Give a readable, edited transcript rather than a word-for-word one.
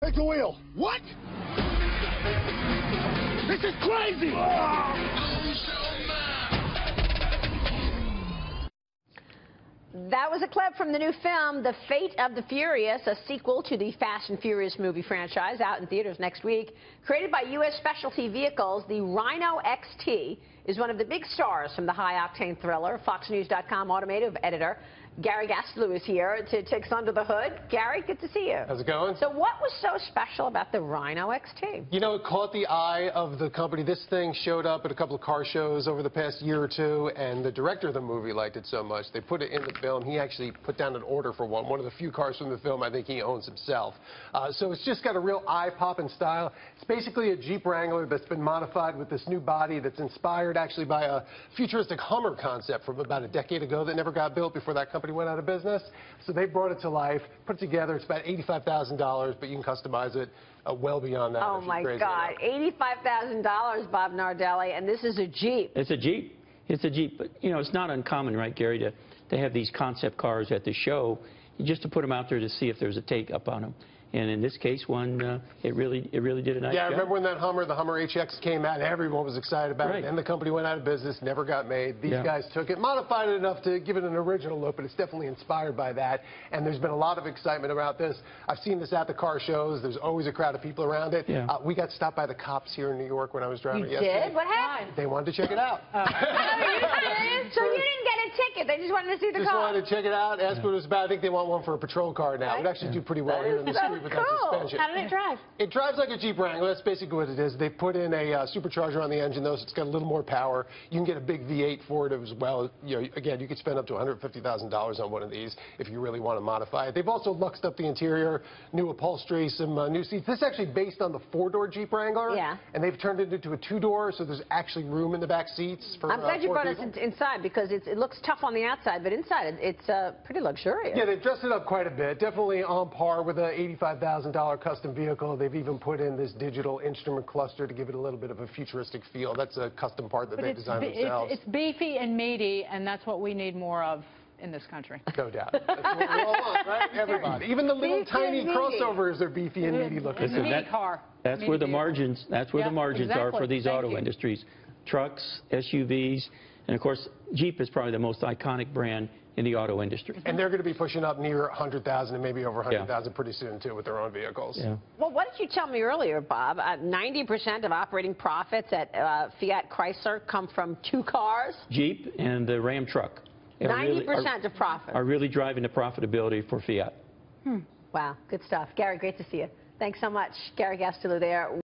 Take the wheel. What? This is crazy! That was a clip from the new film, The Fate of the Furious, a sequel to the Fast and Furious movie franchise, out in theaters next week. Created by U.S. Specialty Vehicles, the Rhino XT is one of the big stars from the high-octane thriller. FoxNews.com Automotive Editor Gary Gastelu is here to take us under the hood. Gary, good to see you. How's it going? So what was so special about the Rhino XT? You know, it caught the eye of the company. This thing showed up at a couple of car shows over the past year or two, and the director of the movie liked it so much. They put it in the film. He actually put down an order for one of the few cars from the film I think he owns himself. So it's just got a real eye-popping style. It's basically a Jeep Wrangler that's been modified with this new body that's inspired actually by a futuristic Hummer concept from about a decade ago that never got built before that company went out of business. So they brought it to life, put it together. It's about $85,000, but you can customize it well beyond that. Oh, my God. $85,000, Bob Nardelli, and this is a Jeep. It's a Jeep. It's a Jeep. But, you know, it's not uncommon, right, Gary, to have these concept cars at the show just to put them out there to see if there's a take-up on them. And in this case, it really did a nice job. Yeah, I remember when that Hummer, the Hummer HX came out, everyone was excited about it. And the company went out of business, never got made. These guys took it, modified it enough to give it an original look, but it's definitely inspired by that. And there's been a lot of excitement about this. I've seen this at the car shows. There's always a crowd of people around it. We got stopped by the cops here in New York when I was driving yesterday. You did? What happened? They wanted to check it out. So you didn't get a ticket. They just wanted to see the car. Just wanted to check it out, ask what it was about. I think they want one for a patrol car now. It would actually do pretty well here in the street with that suspension. How did it drive? It drives like a Jeep Wrangler. That's basically what it is. They put in a supercharger on the engine, though, so it's got a little more power. You can get a big V8 for it as well. You know, again, you could spend up to $150,000 on one of these if you really want to modify it. They've also luxed up the interior, new upholstery, some new seats. This is actually based on the four-door Jeep Wrangler. Yeah. And they've turned it into a two-door, so there's actually room in the back seats for I'm glad you brought us people. inside because it looks tough on the outside, but inside it's pretty luxurious. Yeah, they've dressed it up quite a bit. Definitely on par with a $85,000 custom vehicle. They've even put in this digital instrument cluster to give it a little bit of a futuristic feel. That's a custom part that they designed themselves. It's beefy and meaty, and that's what we need more of in this country. No doubt. That's what we all want, right? Everybody. Even the little tiny crossovers are beefy and meaty looking. It's a meaty car. That's where the margins. That's where the margins are for these auto industries. Trucks, SUVs, and of course, Jeep is probably the most iconic brand in the auto industry. And they're going to be pushing up near 100,000 and maybe over 100,000 pretty soon, too, with their own vehicles. Well, what did you tell me earlier, Bob? 90% of operating profits at Fiat Chrysler come from two cars? Jeep and the Ram truck. 90% of profit. Are really driving the profitability for Fiat. Wow, good stuff. Gary, great to see you. Thanks so much. Gary Gastelu there.